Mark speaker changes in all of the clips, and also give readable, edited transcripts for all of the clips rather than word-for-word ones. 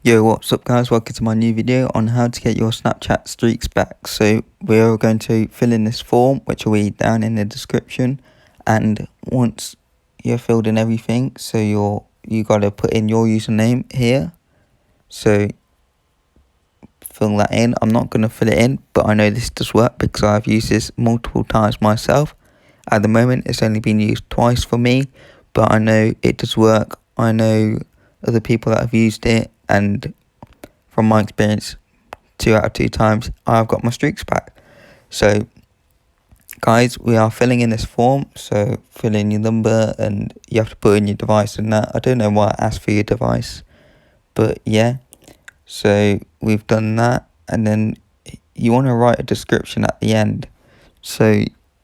Speaker 1: Yo, what's up guys, welcome to my new video on how to get your Snapchat streaks back. So we're going to fill in this form which will be down in the description, and once you've filled in everything, so you got to put in your username here. So fill that in. I'm not going to fill it in, but I know this does work because I've used this multiple times myself. At the moment it's only been used twice for me, but I know it does work. I know other people that have used it, and from my experience, 2 out of 2 times I've got my streaks back. So guys, we are filling in this form, so fill in your number and you have to put in your device and that. I don't know why it asks for your device, but yeah, so we've done that. And then you want to write a description at the end, so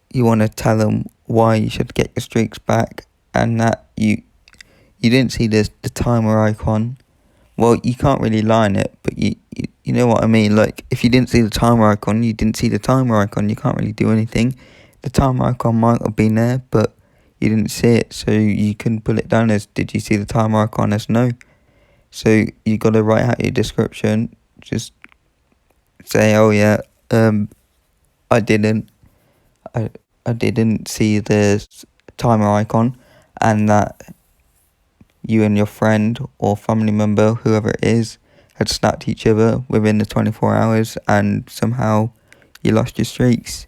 Speaker 1: you want to tell them why you should get your streaks back, and that you didn't see the timer icon. Well, you can't really line it, but you know what I mean. Like, if you didn't see the timer icon, you didn't see the timer icon. You can't really do anything. The timer icon might have been there, but you didn't see it, so you can put it down as, did you see the timer icon, as no. So you got to write out your description. Just say, oh yeah, I didn't see the timer icon, and that you and your friend or family member, whoever it is, had snapped each other within the 24 hours and somehow you lost your streaks.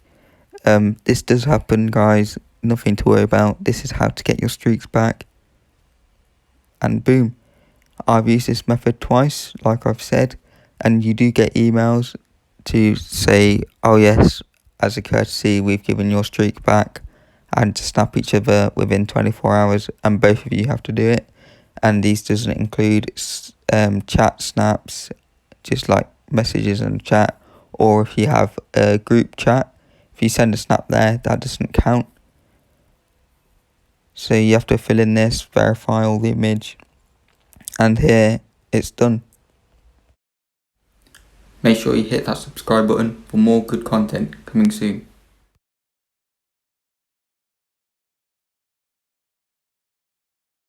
Speaker 1: This does happen, guys. Nothing to worry about. This is how to get your streaks back. And boom. I've used this method twice, like I've said, and you do get emails to say, oh yes, as a courtesy, we've given your streak back, and to snap each other within 24 hours, and both of you have to do it. And these doesn't include chat snaps, just like messages and chat, or if you have a group chat, if you send a snap there, that doesn't count. So you have to fill in this, verify all the image, and here it's done. Make sure you hit that subscribe button for more good content coming soon.